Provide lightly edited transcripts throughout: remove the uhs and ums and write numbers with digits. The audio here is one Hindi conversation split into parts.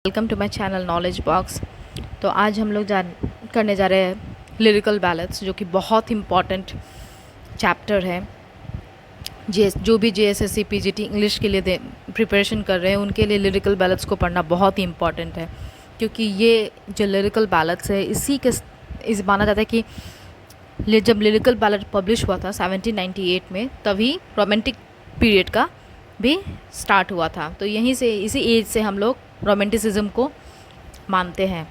Welcome to my channel knowledge box. तो आज हम लोग करने जा रहे हैं लिरिकल बैलेंस, जो कि बहुत इम्पॉर्टेंट चैप्टर है। जो भी JSSC PGT इंग्लिश के लिए प्रिपरेशन कर रहे हैं उनके लिए लिरिकल बैलेंस को पढ़ना बहुत ही इम्पॉर्टेंट है, क्योंकि ये जो लिरिकल बैलेंस है इस माना जाता है कि जब लिरिकल बैलेंस पब्लिश हुआ था 1798 में, तभी रोमांटिक पीरियड का भी स्टार्ट हुआ था। तो यहीं से इसी एज से हम लोग रोमांटिसिज्म को मानते हैं।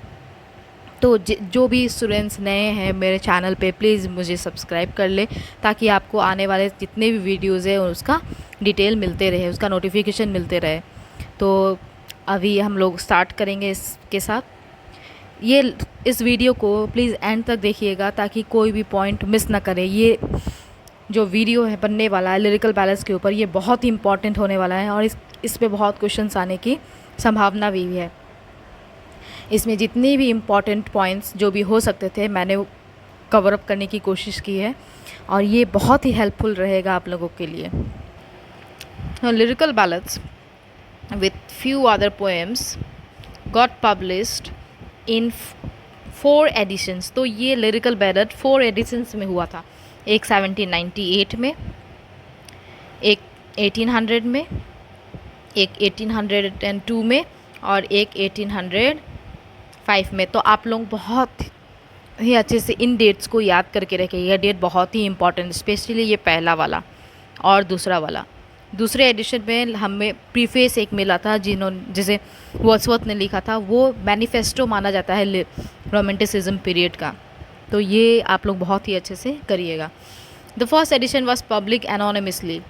तो जो भी स्टूडेंट्स नए हैं मेरे चैनल पे, प्लीज़ मुझे सब्सक्राइब कर ले, ताकि आपको आने वाले जितने भी वीडियोज़ है उसका डिटेल मिलते रहे, उसका नोटिफिकेशन मिलते रहे। तो अभी हम लोग स्टार्ट करेंगे इसके साथ। इस वीडियो को प्लीज़ एंड तक देखिएगा, ताकि कोई भी पॉइंट मिस ना करें। ये जो वीडियो है बनने वाला है लिरिकल बैलेंस के ऊपर, ये बहुत ही इंपॉर्टेंट होने वाला है, और इस पे बहुत क्वेश्चंस आने की संभावना भी है। इसमें जितने भी इम्पॉर्टेंट पॉइंट्स जो भी हो सकते थे मैंने कवर अप करने की कोशिश की है, और ये बहुत ही हेल्पफुल रहेगा आप लोगों के लिए। Lyrical ballads with few other poems got published in 4 editions. तो ये लिरिकल बैलेंस 4 एडिशंस में हुआ था। एक 1798 में, एक 1800 में, एक 1802 में, और एक 1805 में। तो आप लोग बहुत ही अच्छे से इन डेट्स को याद करके रखिए। यह डेट बहुत ही इंपॉर्टेंट, स्पेशली ये पहला वाला और दूसरा वाला। दूसरे एडिशन में हमें प्रीफेस एक मिला था जिसे वर्ड्सवर्थ ने लिखा था। वो मैनिफेस्टो माना जाता है रोमांटिसिज्म पीरियड का। तो ये आप लोग बहुत ही अच्छे से करिएगा। The first edition was public anonymously.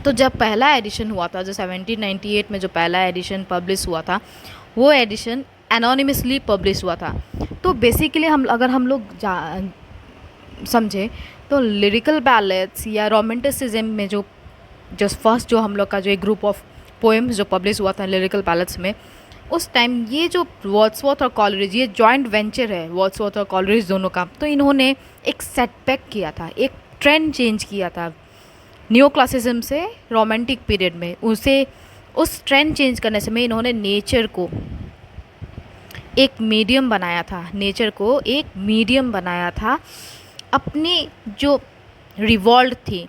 तो जब पहला एडिशन हुआ था, जो 1798 में जो पहला एडिशन पब्लिश हुआ था, वो एडिशन एनोनिमसली पब्लिश हुआ था। तो बेसिकली अगर हम लोग समझे तो लिरिकल बैलेंस या रोमांटिसिज्म में जो फर्स्ट जो हम लोग का जो एक ग्रुप ऑफ पोएम्स जो पब्लिश हुआ था लिरिकल बैलेंस में, उस टाइम ये जो वर्ड्सवर्थ और कॉलरिज, ये जॉइंट वेंचर है वर्ड्सवर्थ और कॉलरिज दोनों का। तो इन्होंने एक सेटबैक किया था, एक ट्रेंड चेंज किया था न्यू क्लासिज्म से रोमांटिक पीरियड में। उस ट्रेंड चेंज करने से में इन्होंने नेचर को एक मीडियम बनाया था अपनी जो रिवॉल्ट थी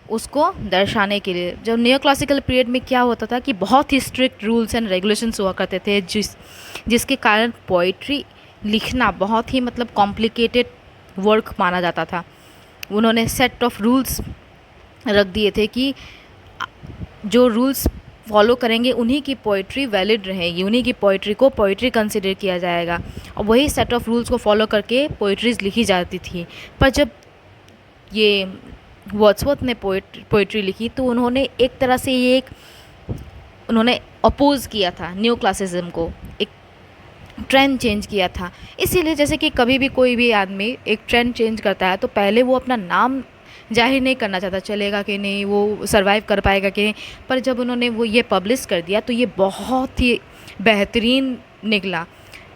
उसको दर्शाने के लिए। जब न्यू क्लासिकल पीरियड में क्या होता था कि बहुत ही स्ट्रिक्ट रूल्स एंड रेगुलेशंस हुआ करते थे, जिसके कारण पोइट्री लिखना बहुत ही कॉम्प्लिकेटेड वर्क माना जाता था। उन्होंने सेट ऑफ रूल्स रख दिए थे कि जो रूल्स फॉलो करेंगे उन्हीं की पोइट्री वैलिड रहेगी, उन्हीं की पोइट्री को पोइट्री कंसिडर किया जाएगा, और वही सेट ऑफ रूल्स को फॉलो करके पोइट्रीज लिखी जाती थी। पर जब ये वर्ड्सवर्थ ने पोइट्री लिखी तो उन्होंने एक तरह से उन्होंने अपोज किया था न्यू क्लासिज्म को, एक ट्रेंड चेंज किया था। इसीलिए जैसे कि कभी भी कोई भी आदमी एक ट्रेंड चेंज करता है तो पहले वो अपना नाम जाहिर नहीं करना चाहता, चलेगा कि नहीं, वो सर्वाइव कर पाएगा कि नहीं। पर जब उन्होंने ये पब्लिश कर दिया तो ये बहुत ही बेहतरीन निकला,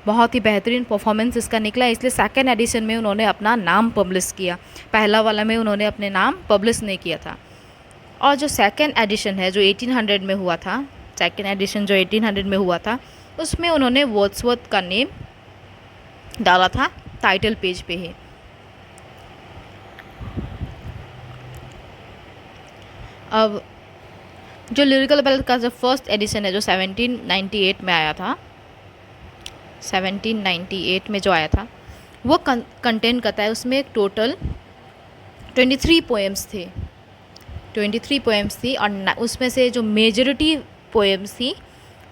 बहुत ही बेहतरीन परफॉर्मेंस इसका निकला। इसलिए सेकेंड एडिशन में उन्होंने अपना नाम पब्लिश किया, पहला वाला में उन्होंने अपने नाम पब्लिश नहीं किया था। और जो सेकेंड एडिशन है जो 1800 में हुआ था, सेकेंड एडिशन जो 1800 में हुआ था, उसमें उन्होंने वर्ड्सवर्थ का नेम डाला था टाइटल पेज पे ही। अब जो लिरिकल बैलेंस का जो फर्स्ट एडिशन है जो 1798 में आया था, 1798 में जो आया था, वो कंटेंट करता है, उसमें एक टोटल 23 पोएम्स थे, 23 पोएम्स थी। और उसमें से जो मेजॉरिटी पोएम्स थी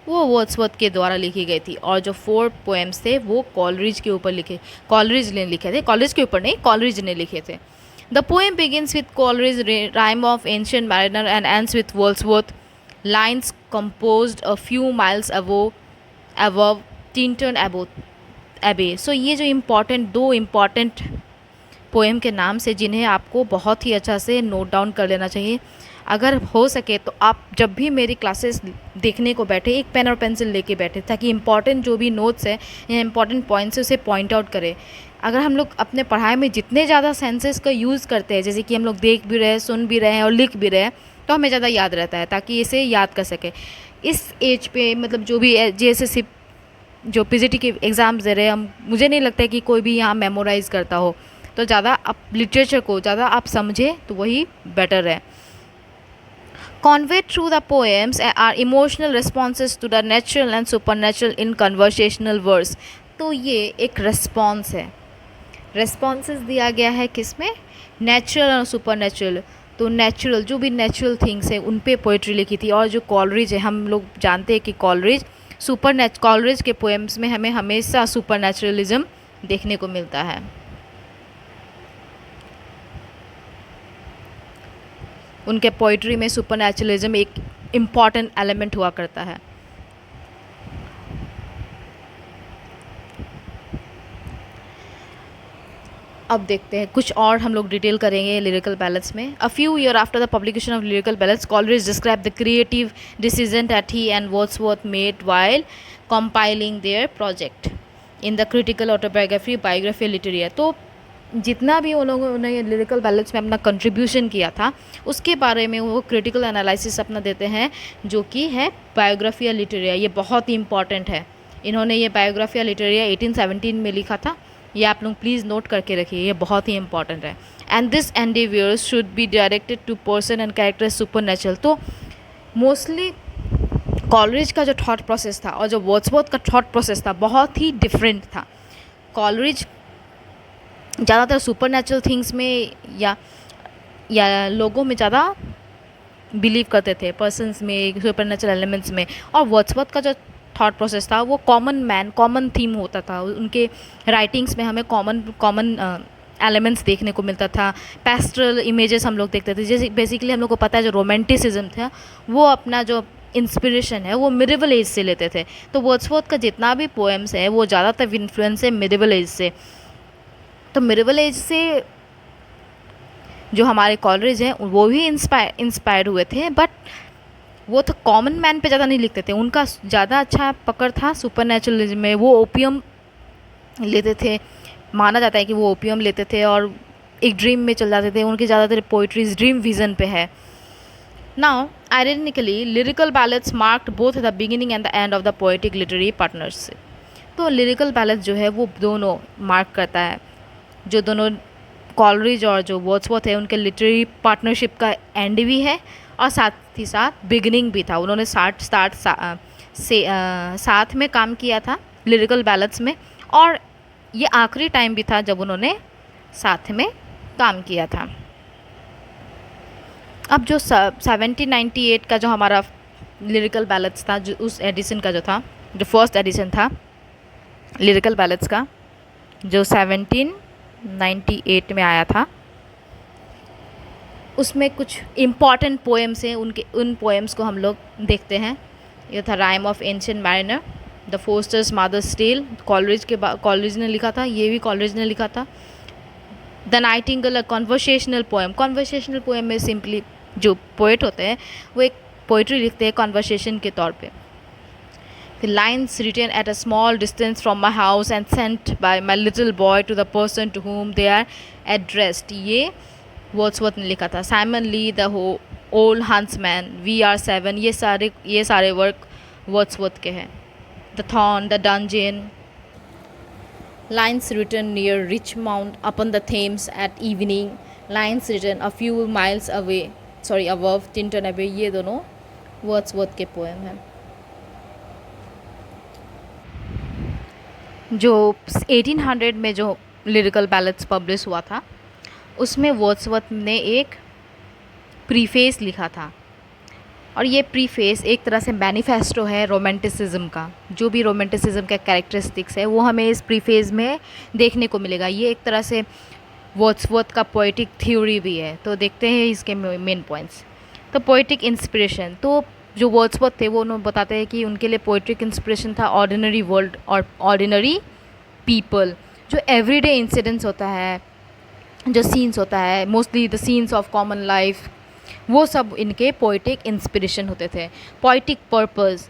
वो वर्ड्सवर्थ के द्वारा लिखी गई थी, और जो 4 पोएम्स थे वो कॉलरिज के ऊपर कॉलरिज ने लिखे थे, कॉलरिज के ऊपर नहीं, कॉलरिज ने लिखे थे। The poem begins with Coleridge's rhyme of Ancient Mariner and ends with Wordsworth lines composed a few miles above Tintern Abbey. So ये जो दो इम्पॉर्टेंट पोएम के नाम से जिन्हें आपको बहुत ही अच्छा से नोट डाउन कर लेना चाहिए। अगर हो सके तो आप जब भी मेरी क्लासेस देखने को बैठे एक पेन और पेंसिल लेके बैठे, ताकि इम्पॉर्टेंट जो भी नोट्स है या इम्पॉर्टेंट पॉइंट्स है उसे पॉइंट आउट करें। अगर हम लोग अपने पढ़ाई में जितने ज़्यादा सेंसेस का यूज़ करते हैं, जैसे कि हम लोग देख भी रहे हैं, सुन भी रहे हैं और लिख भी रहे हैं, तो हमें ज़्यादा याद रहता है, ताकि इसे याद कर सके। इस एज पे मतलब जो भी JSSC जो पीजीटी के एग्ज़ाम्स दे रहे हैं हम, मुझे नहीं लगता है कि कोई भी यहाँ मेमोराइज़ करता हो, तो ज़्यादा आप लिटरेचर को ज़्यादा आप समझे तो वही बेटर है. Conveyed through the poems are emotional responses to the natural and supernatural in conversational verse. तो ये एक response है. Responses दिया गया है किस में? Natural और supernatural. तो नेचुरल जो भी नेचुरल थिंग्स है उन पे पोइट्री लिखी थी. और जो कॉलरिज है, हम लोग जानते हैं कि कॉलरिज के पोएम्स में हमें हमेशा सुपर देखने को मिलता है. उनके पोइट्री में सुपरनेचुरलिज्म एक इम्पॉर्टेंट एलिमेंट हुआ करता है. अब देखते हैं कुछ और हम लोग डिटेल करेंगे लिरिकल बैलेट्स में. A few year after the publication of lyrical ballads, Coleridge describe the creative decision that he and Wordsworth made while compiling there project in the critical biography literary. तो जितना भी उन लोगों ने लिरिकल बैलेट्स में अपना कंट्रीब्यूशन किया था उसके बारे में वो क्रिटिकल एनालिसिस अपना देते हैं, जो कि है बायोग्राफिया लिटरेरिया. ये बहुत ही इंपॉर्टेंट है. इन्होंने ये बायोग्राफिया लिटरेरिया 1817 में लिखा था. ये आप लोग प्लीज़ नोट करके रखिए, ये बहुत ही इंपॉर्टेंट है. And this endeavours should be directed to person and character supernatural. तो मोस्टली कॉलरिज का जो थॉट प्रोसेस था और जो वर्ड्सवर्थ का थॉट प्रोसेस था बहुत ही डिफरेंट था. कॉलरिज ज़्यादातर सुपरनेचुरल थिंग्स में या लोगों में ज़्यादा बिलीव करते थे, पर्सन्स में, सुपरनेचुरल एलिमेंट्स में. और वर्ड्सवर्थ का जो थॉट प्रोसेस था वो कॉमन थीम होता था. उनके राइटिंग्स में हमें कॉमन एलिमेंट्स देखने को मिलता था. पेस्टल इमेजेस हम लोग देखते थे. जैसे बेसिकली हम लोग को पता है जो रोमांटिसिज्म था वो अपना जो इंस्पिरेशन है वो मिडिवल एज से लेते थे. तो वर्ड्सवर्थ का जितना भी पोएम्स है वो ज़्यादातर इन्फ्लुएंस है मिडिवल एज से. तो मिडिवल एज से जो हमारे कॉलरिज हैं वो भी इंस्पायर हुए थे, बट वो तो कॉमन मैन पे ज़्यादा नहीं लिखते थे. उनका ज़्यादा अच्छा पकड़ था सुपरनेचुरलिज्म में. वो ओपियम लेते थे, माना जाता है कि वो ओपियम लेते थे और एक ड्रीम में चल जाते थे. उनकी ज़्यादातर पोइट्रीज ड्रीम विजन पे है. Now ironically lyrical ballads marked both the beginning and the end of the poetic literary partnership. तो लिरिकल बैलेट जो है वो दोनों मार्क करता है, जो दोनों कॉलरिज और जो वर्ड्सवर्थ है उनके लिटरेरी पार्टनरशिप का एंड भी है और साथ ही साथ बिगिनिंग भी था. उन्होंने साथ में काम किया था लिरिकल बैलेट्स में, और ये आखिरी टाइम भी था जब उन्होंने साथ में काम किया था. अब जो 1798 का जो हमारा लिरिकल बैलेट्स था, जो उस एडिशन का जो था, जो फर्स्ट एडिशन था लिरिकल बैलेट्स का, जो 1798 में आया था, उसमें कुछ इम्पॉर्टेंट पोएम्स हैं. उन पोएम्स को हम लोग देखते हैं. ये था rime of ancient mariner, the foster's mother's tale, Coleridge ने लिखा था. ये भी कॉलरिज ने लिखा था. The nightingale, a conversational poem. Conversational poem में सिंपली जो पोएट होते हैं वो एक पोइट्री लिखते हैं कॉन्वर्सेशन के तौर पे. The lines written at a small distance from my house and sent by my little boy to the person to whom they are addressed. ये वर्ड्सवर्थ ने लिखा था. Simon Lee, the old huntsman, we are seven, ये सारे वर्क वर्ड्सवर्थ के हैं. The thorn, the dungeon, lines written near Richmond upon the Thames at evening, lines written a few miles away, above Tinton Abbey. ये दोनों वर्ड्सवर्थ के पोएम हैं. जो 1800 में जो लिरिकल बैलेट्स पब्लिश हुआ था उसमें वर्ड्सवर्थ ने एक प्रीफेस लिखा था, और ये प्रीफेस एक तरह से मैनिफेस्टो है रोमांटिसिज्म का. जो भी रोमांटिसिज्म का कैरेक्टरिस्टिक्स है वो हमें इस प्रीफेस में देखने को मिलेगा. ये एक तरह से वर्ड्सवर्थ का पोएटिक थ्योरी भी है. तो देखते हैं इसके मेन पॉइंट्स. तो पोएटिक इंस्पिरेशन, तो जो वर्ड्सवर्थ थे वो उन्होंने बताते हैं कि उनके लिए पोएट्रिक इंस्पिरेशन था ऑर्डिनरी वर्ल्ड और ऑर्डिनरी पीपल. जो एवरीडे इंसिडेंट्स होता है, जो सीन्स होता है, mostly the scenes of common life, वो सब इनके पोएटिक इंस्पिरेशन होते थे. पोएटिक पर्पस,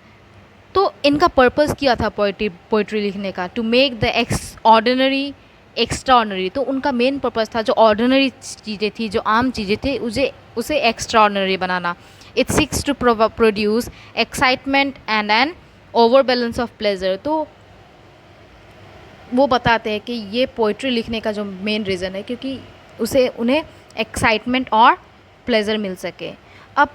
तो इनका पर्पस क्या था पोइट्री लिखने का? To make the ordinary extraordinary. तो उनका मेन पर्पस था जो ऑर्डिनरी चीज़ें थी, जो आम चीज़ें थी, उसे एक्स्ट्राऑर्डिनरी बनाना. It seeks to produce excitement and an over balance of pleasure. तो वो बताते हैं कि ये पोइट्री लिखने का जो मेन रीज़न है क्योंकि उन्हें एक्साइटमेंट और प्लेजर मिल सके। अब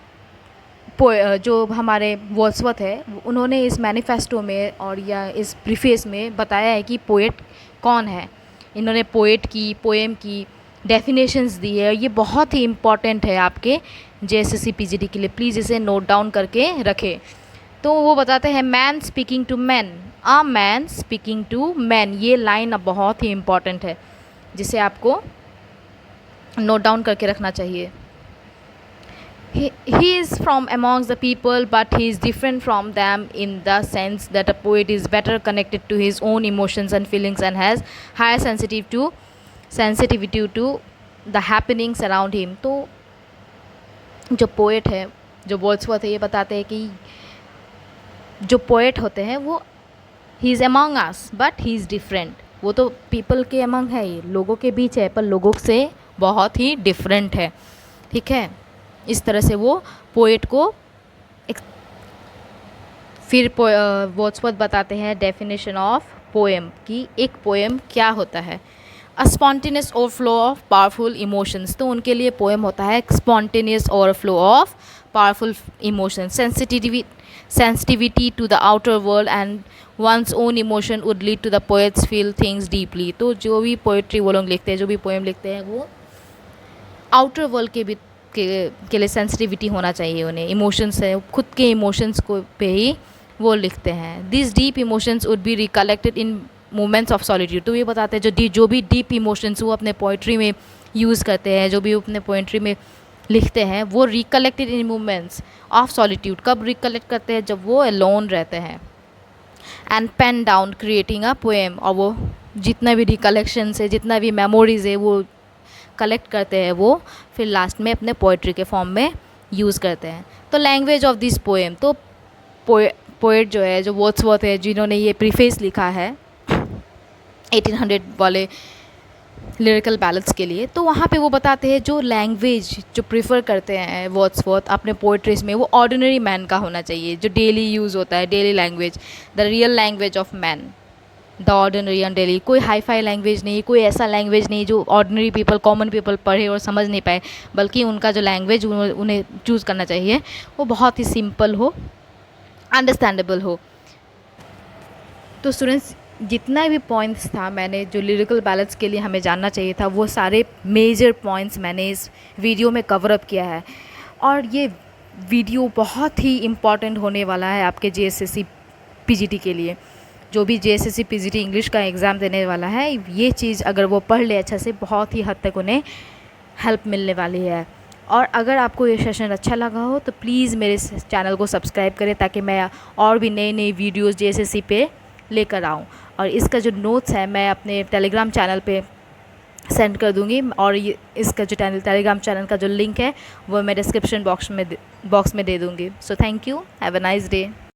जो हमारे वर्ड्सवर्थ है उन्होंने इस मैनिफेस्टो में और या इस प्रीफेस में बताया है कि पोएट कौन है। इन्होंने पोएट की, पोएम की डेफिनेशंस दी है और ये बहुत ही इम्पॉर्टेंट है आपके जेएसएससी पीजीटी के लिए। प्लीज़ इसे नोट डाउन करके रखें। तो वो बताते हैं man speaking to man, a man speaking to man. ये लाइन अब बहुत ही इम्पॉर्टेंट है जिसे आपको नोट डाउन करके रखना चाहिए। He is from amongst the people, but he is different from them in the sense that a poet is better connected to his own emotions and feelings and has higher sensitivity to the happenings around him। तो जो पोएट है, जो वर्ड्सवर्थ है, ये बताते हैं कि जो पोएट होते हैं वो he is among us but he is different. वो तो पीपल के अमंग है, ये लोगों के बीच है, पर लोगों से बहुत ही डिफरेंट है। ठीक है, इस तरह से वो पोएट को फिर वर्ड्सवर्थ बताते हैं डेफिनेशन ऑफ पोएम कि एक पोएम क्या होता है। A spontaneous overflow of powerful emotions. तो उनके लिए पोएम होता है spontaneous overflow of powerful emotions. Sensitivity to the outer world and one's own emotion would lead to the poets feel things deeply. तो जो भी पोएट्री वो लोग लिखते हैं, जो भी पोएम लिखते हैं, वो आउटर वर्ल्ड के लिए सेंसिटिविटी होना चाहिए उन्हें। इमोशंस है, खुद के इमोशंस को पे ही वो लिखते हैं। This deep emotions would be recollected in moments of solitude. तो ये बताते हैं जो भी डीप इमोशंस वो अपने पोइट्री में यूज़ करते हैं, जो भी अपने पोइट्री में लिखते हैं, वो recollected in moments of solitude. कब रिकलेक्ट करते हैं? जब वो अलोन रहते हैं। And pen down creating a poem. और वो जितना भी रिकलेक्शंस है, जितना भी मेमोरीज है, वो कलेक्ट करते हैं, वो फिर लास्ट में अपने पोइट्री के फॉर्म में यूज़ करते हैं। तो लैंग्वेज ऑफ दिस पोएम, तो पोएट जो है, जो वर्ड्सवर्थ है, जिन्होंने ये प्रीफेस लिखा है 1800 वाले लिरिकल बैलेंस के लिए, तो वहाँ पे वो बताते हैं जो लैंग्वेज जो प्रीफर करते हैं वर्ड्सवर्थ अपने पोइट्रीज में, वो ऑर्डिनरी मैन का होना चाहिए, जो डेली यूज़ होता है, daily language, the real language of man, the ordinary and daily. कोई हाई फाई लैंग्वेज नहीं, कोई ऐसा लैंग्वेज नहीं जो ऑर्डिनरी पीपल, कॉमन पीपल पढ़े और समझ नहीं पाए, बल्कि उनका जो लैंग्वेज उन्हें चूज़ करना चाहिए वो बहुत ही सिंपल हो, अंडरस्टैंडेबल हो। तो स्टूडेंट्स, जितना भी पॉइंट्स था मैंने जो लिरिकल बैलेंस के लिए हमें जानना चाहिए था, वो सारे मेजर पॉइंट्स मैंने इस वीडियो में कवर अप किया है। और ये वीडियो बहुत ही इम्पॉर्टेंट होने वाला है आपके जेएसएससी पीजीटी के लिए। जो भी जेएसएससी पीजीटी इंग्लिश का एग्ज़ाम देने वाला है, ये चीज़ अगर वो पढ़ ले अच्छा से, बहुत ही हद तक उन्हें हेल्प मिलने वाली है। और अगर आपको ये सेशन अच्छा लगा हो तो प्लीज़ मेरे चैनल को सब्सक्राइब करें, ताकि मैं और भी नई नई वीडियोज़ जेएसएससी पे लेकर आऊँ। और इसका जो नोट्स है मैं अपने टेलीग्राम चैनल पे सेंड कर दूँगी, और ये इसका जो टेलीग्राम चैनल का जो लिंक है वो मैं डिस्क्रिप्शन बॉक्स में दे दूँगी। So thank you, have a nice day.